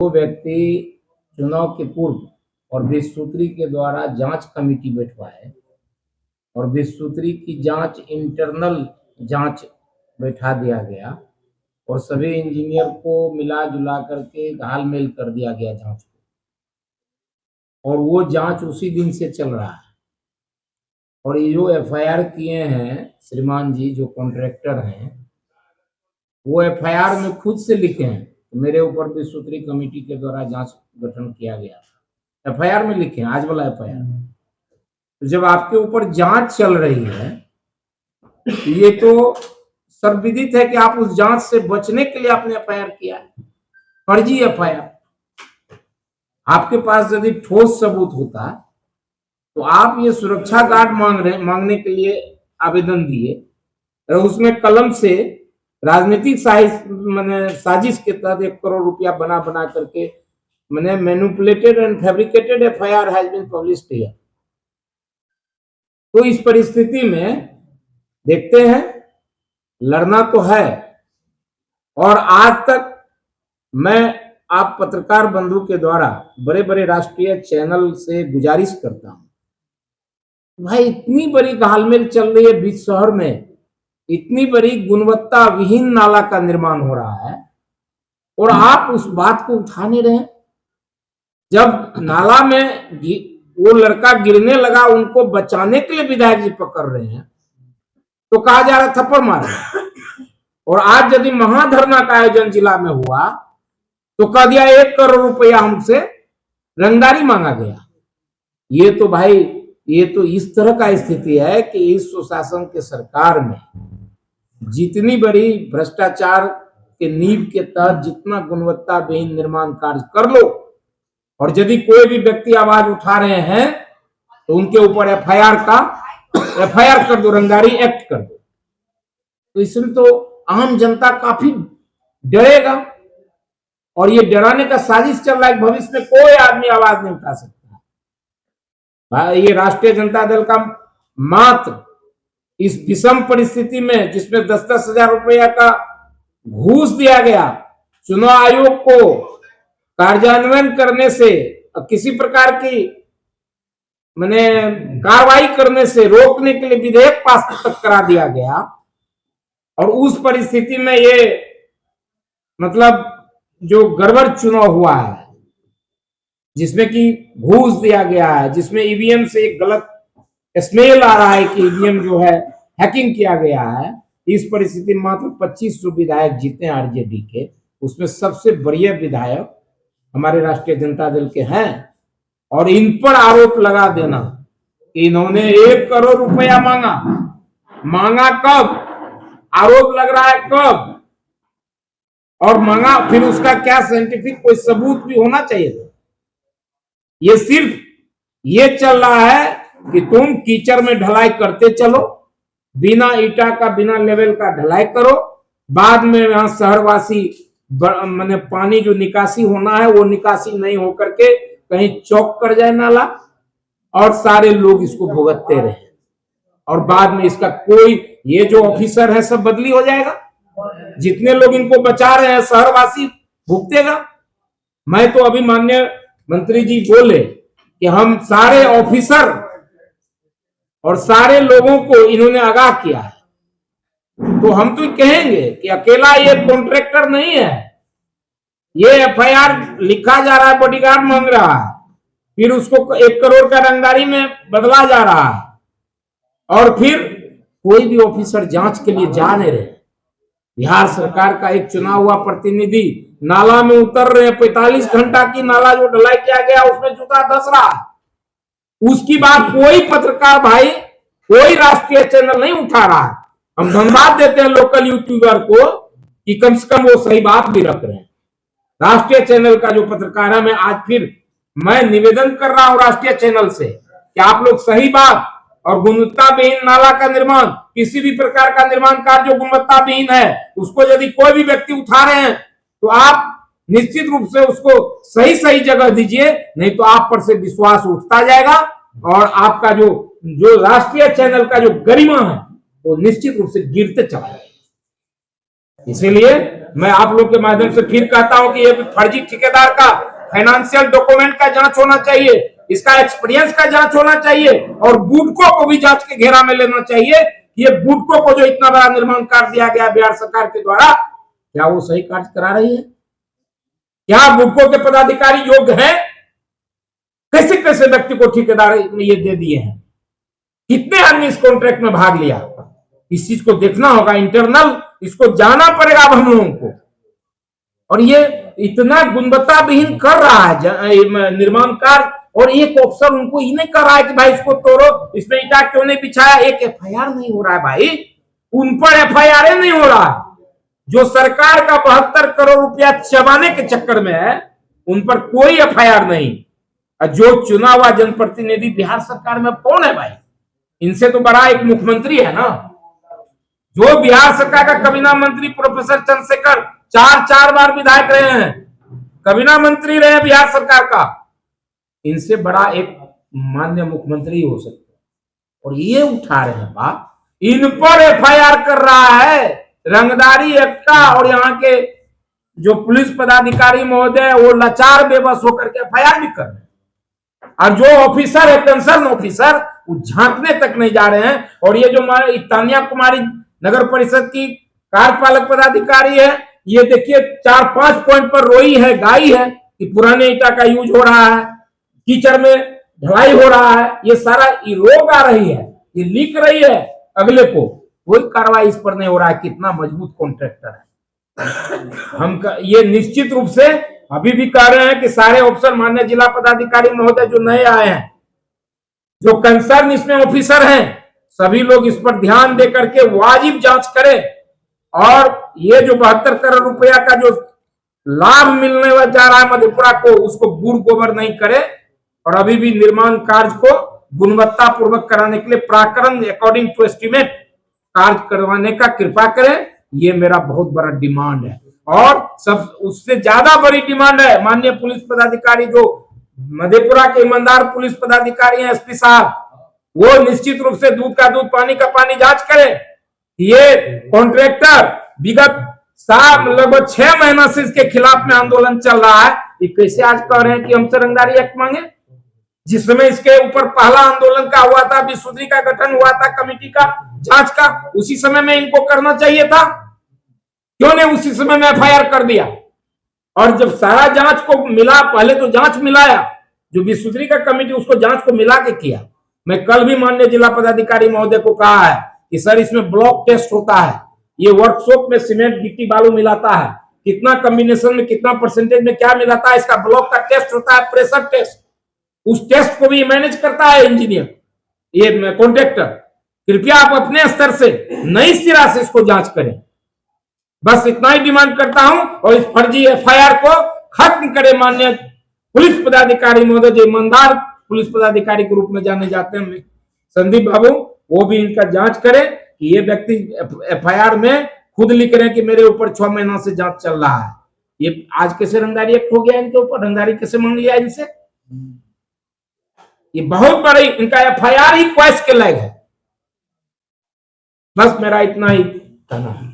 वो व्यक्ति चुनाव के पूर्व और विश्वसूत्री के द्वारा जांच कमेटी बैठवाए और विश्वसूत्री की जांच इंटरनल जांच बैठा दिया गया और सभी इंजीनियर को मिला जुला करके घालमेल कर दिया गया जांच को, और वो जांच उसी दिन से चल रहा है। और ये जो एफआईआर किए हैं श्रीमान जी जो कॉन्ट्रैक्टर हैं, वो एफआईआर में खुद से लिखे हैं मेरे ऊपर विश्वसूत्री कमेटी के द्वारा जांच गठन किया गया। एफआईआर में लिखे हैं, आज वाला एफआईआर। तो जब आपके ऊपर जांच चल रही है, ये तो सर्वविदित है कि आप उस जांच से बचने के लिए आपने एफआईआर किया है, फर्जी एफआईआर। आपके पास यदि ठोस सबूत होता तो आप ये सुरक्षा गार्ड मांगने के लिए आवेदन दिए और उसमें कलम से राजनीतिक साजिश के तहत 1 करोड़ रुपया बना करके मैंने manipulated and fabricated FIR has been published here. तो इस परिस्थिति में देखते हैं, लड़ना तो है। और आज तक मैं आप पत्रकार बंधु के द्वारा बड़े बड़े राष्ट्रीय चैनल से गुजारिश करता हूं, भाई इतनी बड़ी घालमेल चल रही है बीच शहर में, इतनी बड़ी गुणवत्ता विहीन नाला का निर्माण हो रहा है और आप उस बात को उठा नहीं रहे। जब नाला में वो लड़का गिरने लगा, उनको बचाने के लिए विधायक जी पकड़ रहे हैं तो कहा जा रहा थप्पड़ मारे। और आज यदि महाधरना का आयोजन जिला में हुआ तो कह दिया 1 करोड़ रुपया हमसे रंगदारी मांगा गया। ये तो भाई, ये तो इस तरह का स्थिति है कि इस सुशासन के सरकार में जितनी बड़ी भ्रष्टाचार के नींव के तहत जितना गुणवत्ता विहीन निर्माण कार्य कर लो, और यदि कोई भी व्यक्ति आवाज उठा रहे हैं तो उनके ऊपर एफआईआर कर दो, रंगदारी एक्ट कर दो। तो इसमें तो आम जनता काफी डरेगा और ये डराने का साजिश चल रहा है। भविष्य में कोई आदमी आवाज नहीं उठा सकता। ये राष्ट्रीय जनता दल का मात्र इस विषम परिस्थिति में, जिसमें 10-10 हजार रुपया का घूस दिया गया, चुनाव आयोग को कार्यान्वयन करने से, किसी प्रकार की मैंने कार्रवाई करने से रोकने के लिए विधेयक पास तक करा दिया गया। और उस परिस्थिति में ये मतलब जो गड़बड़ चुनाव हुआ है, जिसमें कि घूस दिया गया है, जिसमें ईवीएम से एक गलत स्मेल आ रहा है कि ईवीएम जो है हैकिंग किया गया है, इस परिस्थिति में मात्र 25 विधायक जीते हैं आरजेडी के। उसमें सबसे बढ़िया विधायक हमारे राष्ट्रीय जनता दल के हैं। और इन पर आरोप लगा देना कि इन्होंने 1 करोड़ रुपया मांगा कब, आरोप लग रहा है कब, और मांगा फिर उसका क्या साइंटिफिक कोई सबूत भी होना चाहिए था। ये सिर्फ ये चल रहा है कि तुम कीचड़ में ढलाई करते चलो, बिना ईटा का बिना लेवल का ढलाई करो, बाद में यहां शहरवासी मैंने पानी जो निकासी होना है वो निकासी नहीं होकर के कहीं चौक कर जाए नाला, और सारे लोग इसको भुगतते रहे। और बाद में इसका कोई, ये जो ऑफिसर है सब बदली हो जाएगा, जितने लोग इनको बचा रहे हैं शहरवासी भुगतेगा। मैं तो अभी माननीय मंत्री जी बोले कि हम सारे ऑफिसर और सारे लोगों को इन्होंने आगाह किया है, तो हम तो कहेंगे कि अकेला ये कॉन्ट्रैक्टर नहीं है। ये एफआईआर लिखा जा रहा है, बॉडीगार्ड मांग रहा है, फिर उसको 1 करोड़ का रंगदारी में बदला जा रहा है, और फिर कोई भी ऑफिसर जांच के लिए जा नहीं रहे। बिहार सरकार का एक चुना हुआ प्रतिनिधि नाला में उतर रहे हैं, 45 घंटा की नाला जो ढलाई किया गया उसमें जूता धस रहा है, उसकी बात कोई पत्रकार भाई, कोई राष्ट्रीय चैनल नहीं उठा रहा है। हम धन्यवाद देते हैं लोकल यूट्यूबर को कि कम से कम वो सही बात भी रख रहे हैं। राष्ट्रीय चैनल का जो पत्रकार है, मैं आज फिर मैं निवेदन कर रहा हूं राष्ट्रीय चैनल से कि आप लोग सही बात और गुणवत्ता विहीन नाला का निर्माण, किसी भी प्रकार का निर्माण कार्य जो गुणवत्ता विहीन है, उसको यदि कोई भी व्यक्ति उठा रहे हैं तो आप निश्चित रूप से उसको सही जगह दीजिए, नहीं तो आप पर से विश्वास उठता जाएगा और आपका जो राष्ट्रीय चैनल का जो गरिमा है वो निश्चित रूप से गिरते चला जाएगा। इसीलिए मैं आप लोग के माध्यम से फिर कहता हूं कि ये फर्जी ठेकेदार का फाइनेंशियल डॉक्यूमेंट का जांच होना चाहिए, इसका एक्सपीरियंस का जांच होना चाहिए और बुडको को भी जांच के घेरा में लेना चाहिए कि ये बुडको को जो इतना बड़ा निर्माण कार्य दिया गया बिहार सरकार के द्वारा, क्या वो सही कार्य करा रही है? क्या बुडको के पदाधिकारी योग्य हैं? कैसे कैसे व्यक्ति को ठेकेदार ने ये दे दिए हैं? कितने आदमी इस कॉन्ट्रैक्ट में भाग लिया? इस चीज को देखना होगा, इंटरनल इसको जाना पड़ेगा अब हम लोगों को। और ये इतना गुणवत्ता विहीन कर रहा है निर्माण कार्य, और एक अफसर उनको ही नहीं कर रहा है कि भाई इसको तोड़ो, इसमें ईटा क्यों नहीं बिछाया। एक एफआईआर नहीं हो रहा है भाई, उन पर एफआईआर नहीं हो रहा है। जो सरकार का 72 करोड़ रुपया चबाने के चक्कर में है, उन पर कोई एफआईआर नहीं। जो चुना हुआ जनप्रतिनिधि बिहार सरकार में कौन है भाई? इनसे तो बड़ा एक मुख्यमंत्री है ना। जो बिहार सरकार का कैबिनेट मंत्री प्रोफेसर चंद्रशेखर चार बार विधायक रहे हैं, कैबिनेट मंत्री रहे बिहार सरकार का, इनसे बड़ा एक माननीय मुख्यमंत्री हो सकते हैं। और ये उठा रहे हैं बात, इन पर एफआईआर कर रहा है रंगदारी एक्ट का। और यहाँ के जो पुलिस पदाधिकारी महोदय वो लाचार बेबस होकर के एफआईआर भी कर रहे हैं। और जो ऑफिसर है कंसर्न ऑफिसर, वो झांकने तक नहीं जा रहे हैं। और ये जो हमारे तानिया कुमारी नगर परिषद की कार्यपालक पदाधिकारी है, ये देखिए 4-5 पॉइंट पर रोई है, गाई है कि पुराने ईटा का यूज हो रहा है, कीचड़ में ढलाई हो रहा है, ये सारा रोग आ रही है, ये लीक रही है अगले को, कोई कार्रवाई इस पर नहीं हो रहा है। कितना मजबूत कॉन्ट्रैक्टर है। हम ये निश्चित रूप से अभी भी कह रहे हैं कि सारे अफसर माननीय जिला पदाधिकारी महोदय जो नए आए हैं, जो कंसर्न इसमें ऑफिसर हैं, सभी लोग इस पर ध्यान दे करके वाजिब जांच करें। और ये जो 72 करोड़ रुपया का जो लाभ मिलने जा रहा है मधेपुरा को, उसको गुड़ गोबर नहीं करे और अभी भी निर्माण कार्य को गुणवत्ता पूर्वक कराने के लिए प्राकरण अकॉर्डिंग टू एस्टिमेट कार्य करवाने का कृपा करें। ये मेरा बहुत बड़ा डिमांड है। और सब उससे ज्यादा बड़ी डिमांड है माननीय पुलिस पदाधिकारी जो मधेपुरा के ईमानदार पुलिस पदाधिकारी हैं, एसपी साहब, वो निश्चित रूप से दूध का दूध पानी का पानी जांच करें। ये कॉन्ट्रैक्टर विगत लगभग 6 महीना से इसके खिलाफ में आंदोलन चल रहा है। ये कैसे आज कह रहे हैं कि हमसे रंगदारी एक्ट मांगे? जिस समय इसके ऊपर पहला आंदोलन का हुआ था, विश्वसनीय का गठन हुआ था कमेटी का जांच का, उसी समय में इनको करना चाहिए था। क्यों नहीं उसी समय में एफआईआर कर दिया? और जब सारा जांच को मिला, पहले तो जांच मिलाया, जो विश्वसनीय का कमेटी उसको जांच को मिला के किया। मैं कल भी माननीय जिला पदाधिकारी महोदय को कहा है कि सर इसमें ब्लॉक टेस्ट होता है, ये वर्कशॉप में सीमेंट गिट्टी बालू मिलाता है, कितना कॉम्बिनेशन में कितना परसेंटेज में क्या मिलाता है, इसका ब्लॉक का टेस्ट होता है, प्रेशर टेस्ट। उस टेस्ट को भी मैनेज करता है इंजीनियर, ये कॉन्ट्रैक्टर। कृपया आप अपने स्तर से नई सिरा से इसको जांच करें। बस इतना ही डिमांड करता हूं। और इस फर्जी एफआईआर को खत्म करें माननीय पुलिस पदाधिकारी महोदय, जो ईमानदार पुलिस पदाधिकारी के रूप में जाने जाते हैं संदीप बाबू, वो भी इनका जांच करें कि ये व्यक्ति एफआईआर में खुद लिख रहे हैं कि मेरे ऊपर 6 महीना से जांच चल रहा है। ये आज कैसे रंगदारी एक्ट हो गया इनके ऊपर? रंगदारी कैसे मांग लिया इनसे? ये बहुत बड़ी इनका एफआईआर ही क्वेश्चन के लायक है। बस मेरा इतना ही कहना है।